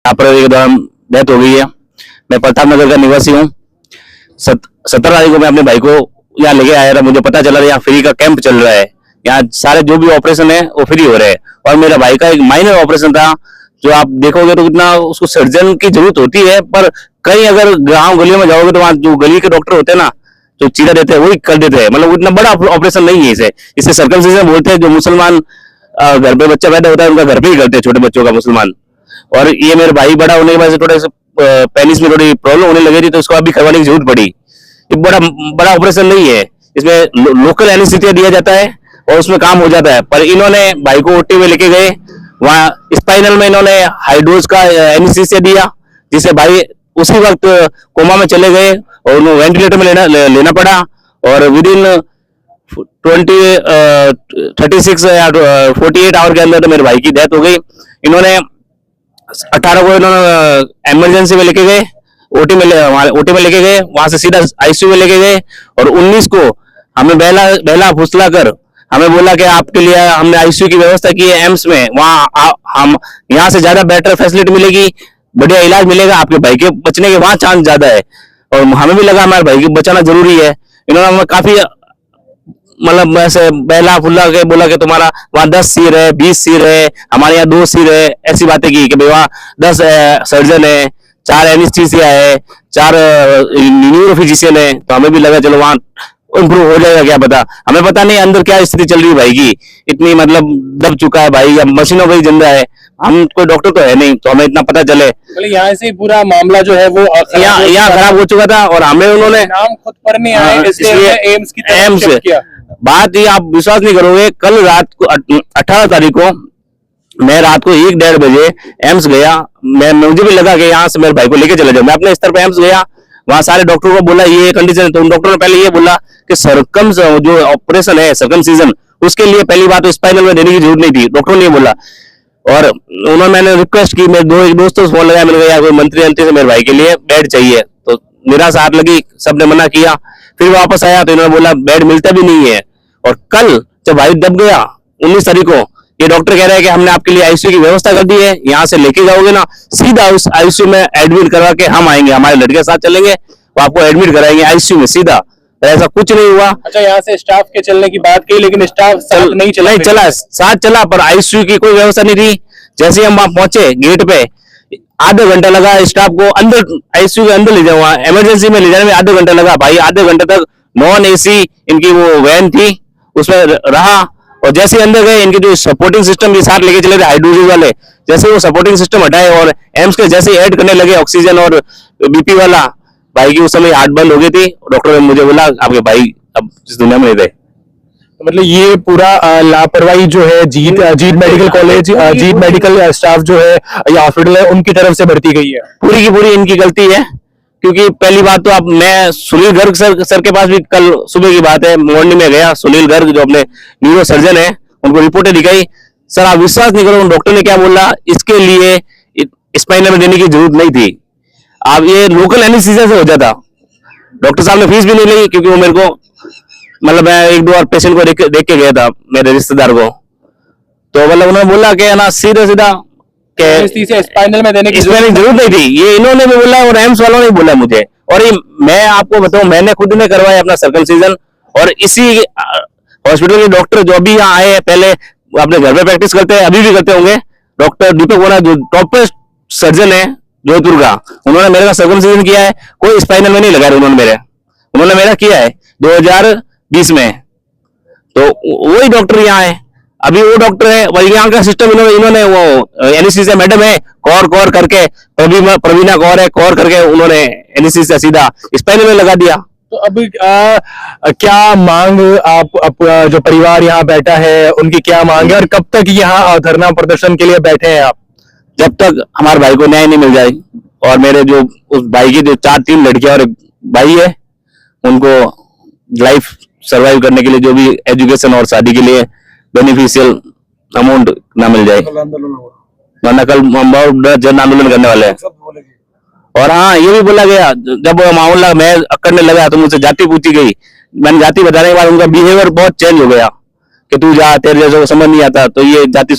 लापरवाही के दौरान डेथ हो गई है। मैं प्रताप नगर का निवासी हूँ। 17 तारीख को मैं अपने भाई को यहाँ लेके आया था। मुझे पता चला यहाँ फ्री का कैंप चल रहा है। यहाँ सारे जो भी ऑपरेशन है वो फ्री हो रहे हैं। और मेरा भाई का एक माइनर ऑपरेशन था, जो आप देखोगे तो कितना उसको सर्जन की जरूरत होती है, पर कहीं अगर गांव गलियों में जाओगे तो वहाँ जो गली के डॉक्टर होते हैं ना, जो चीरा देते हैं वही कर देते हैं। मतलब इतना बड़ा ऑपरेशन नहीं है इसे सर्कमसिजन बोलते हैं। जो मुसलमान घर पे बच्चा पैदा होता है उनका घर पे ही करते हैं, छोटे बच्चों का, मुसलमान। और ये मेरे भाई बड़ा होने की वजह से थोड़ा पेनिस में थोड़ी प्रॉब्लम होने लगी थी, तो इसको अभी करवाने की जरूरत पड़ी। ये बड़ा ऑपरेशन नहीं है, इसमें लोकल एनेस्थीसिया दिया जाता है और उसमें काम हो जाता है। पर इन्होंने भाई को ओटी में लेके गए, वहाँ स्पाइनल में इन्होंने हाई डोज का एनेस्थीसिया दिया, जिससे भाई उसी वक्त कोमा में चले गए और उन्हें वेंटिलेटर में लेना पड़ा। और विद इन 36 या 48 आवर के अंदर तो मेरे भाई की डेथ हो गई। इन्होंने 18 को इन्होंने इमरजेंसी में लेके गए, ओटी में लेके गए, वहां से सीधा आईसीयू में लेके गए। और 19 को हमें बहला फुसला कर हमें बोला कि आपके लिए हमने आईसीयू की व्यवस्था की है एम्स में, वहाँ हम यहाँ से ज्यादा बेटर फैसिलिटी मिलेगी, बढ़िया इलाज मिलेगा, आपके भाई के बचने के वहां चांस ज्यादा है। और हमें भी लगा हमारे भाई को बचाना जरूरी है। इन्होंने हमें काफी मतलब ऐसे बहला फुल्ला के बोला कि तुम्हारा वहाँ 10 सिर है, 20 सिर है, हमारे यहाँ 2 सिर है, ऐसी बातें की कि भाई वहाँ 10 सर्जन है, 4 एनेस्थीसिया है, 4 न्यूरो फिजिशियन है। तो हमें भी लगा चलो वहाँ इम्प्रूव हो जाएगा, क्या पता। हमें पता नहीं अंदर क्या स्थिति चल रही है भाई की, इतनी मतलब दब चुका है भाई, या मशीनों पर ही जिंदा है। हम कोई डॉक्टर तो है नहीं, तो हमें इतना पता चले। यहाँ से पूरा मामला जो है वो यहाँ खराब हो चुका था। और हमें उन्होंने नाम खुद पर नहीं आए, इसलिए एम्स की तरफ शिफ्ट किया। बात ये आप विश्वास नहीं करोगे, कल रात को 18 तारीख को मैं रात को 1-1:30 बजे एम्स गया। मुझे भी लगा कि यहाँ से मेरे भाई को लेके चले जाऊं। मैं अपने स्तर पर एम्स गया, वहां सारे डॉक्टरों को बोला ये कंडीशन है। तो उन डॉक्टरों ने पहले ये बोला कि जो ऑपरेशन है सर्कमसिजन, उसके लिए पहली बात तो स्पाइनल में देने की जरूरत नहीं थी, डॉक्टरों ने ये बोला। और उन्होंने मैंने रिक्वेस्ट की, मेरे एक दोस्तों से फोन लगाया, मैंने कहा यार कोई मंत्री से मेरे भाई के लिए बेड चाहिए। तो निराश हाथ लगी, सबने मना किया। फिर वापस आया तो इन्होंने बोला बेड मिलता भी नहीं है। और कल जब भाई दब गया 19 तारीख को, ये डॉक्टर कह रहे हैं कि हमने आपके लिए आईसीयू की व्यवस्था कर दी है, यहाँ से लेके जाओगे ना सीधा उस आईसीयू में एडमिट करवा के हम आएंगे, हमारे लड़के साथ चलेंगे, वो आपको एडमिट कराएंगे आईसीयू में सीधा। ऐसा कुछ नहीं हुआ। अच्छा, यहाँ से स्टाफ के चलने की बात की, लेकिन स्टाफ साथ नहीं चला, साथ चला, पर आईसीयू की कोई व्यवस्था नहीं थी। जैसे हम वहां पहुंचे गेट पे, आधा घंटा लगा स्टाफ को अंदर आईसीयू के अंदर ले जाओ, वहां इमरजेंसी में ले जाने में आधा घंटा लगा भाई। आधे घंटे तक नॉन एसी इनकी वो वैन थी, उसमें रहा। और जैसे अंदर गए, इनके जो सपोर्टिंग सिस्टम भी साथ लेके चले थे हाइड्रोजन वाले, जैसे वो सपोर्टिंग सिस्टम हटाए और एम्स के जैसे ऐड करने लगे ऑक्सीजन और बीपी वाला, भाई की उस समय हार्ट बंद हो गई थी। डॉक्टर ने मुझे बोला आपके भाई अब इस दुनिया में नहीं रहे। तो मतलब ये पूरा लापरवाही जो है जीत मेडिकल कॉलेज, जीत मेडिकल स्टाफ जो है या हॉस्पिटल है, उनकी तरफ से बढ़ती गई है। पूरी की पूरी इनकी गलती है। क्योंकि पहली बात तो मैं सुनील गर्ग सर के पास भी कल सुबह की बात है, मॉर्निंग में गया। सुनील गर्ग जो अपने न्यूरो सर्जन है, उनको रिपोर्टें दिखाई। सर आप विश्वास नहीं करो, डॉक्टर ने क्या बोला, इसके लिए स्पाइनल में देने की जरूरत नहीं थी, आप ये लोकल एनेस्थीसिया से हो जाता। डॉक्टर साहब ने फीस भी नहीं ली, क्योंकि वो मेरे को मतलब मैं 1-2 बार पेशेंट को देख के गया था, मेरे रिश्तेदार को। तो मतलब उन्होंने बोला कि ना सीधा स्पाइनल में देने की जरूरत नहीं थी, ये इन्होंने भी बोला और एम्स वालों ने बोला मुझे। और ये मैं आपको बताऊं, मैंने खुद ने करवाया अपना सर्कमसिजन। और इसी हॉस्पिटल के डॉक्टर जो अभी यहाँ आए हैं, पहले अपने घर पे प्रैक्टिस करते हैं, अभी भी करते होंगे, डॉक्टर दीपक वोरा जो टॉप सर्जन है जोधपुर का, उन्होंने मेरे सर्कमसिजन किया है। कोई स्पाइनल में नहीं लगाया उन्होंने मेरा किया है 2020 में। तो वही डॉक्टर यहाँ है, अभी वो डॉक्टर है, वही यहाँ का सिस्टम इन्होंने वो एनेस्थीसिया मैडम है, कौर करके प्रवीणा कौर है, कौर करके उन्होंने एनेस्थीसिया सीधा स्पाइनल में लगा दिया। तो अभी क्या मांग आप जो परिवार यहाँ बैठा है उनकी क्या मांग है, और कब तक यहाँ धरना प्रदर्शन के लिए बैठे हैं आप? जब तक हमारे भाई को न्याय नहीं मिल जाए, और मेरे जो उस भाई की जो 4-3 लड़कियां और एक भाई है, उनको लाइफ सरवाइव करने के लिए जो भी एजुकेशन और शादी के लिए बेनिफिशियल अमाउंट ना मिल जाए, वरना कल हम बहुत जन आंदोलन करने वाले हैं। और हाँ, ये भी बोला गया, जब मामला मैं करने लगा तो मुझसे जाति पूछी गई। मैंने जाति बताने के बाद उनका बिहेवियर बहुत चेंज हो गया कि तू जा, तेरे जैसे समझ नहीं आता। तो ये जाति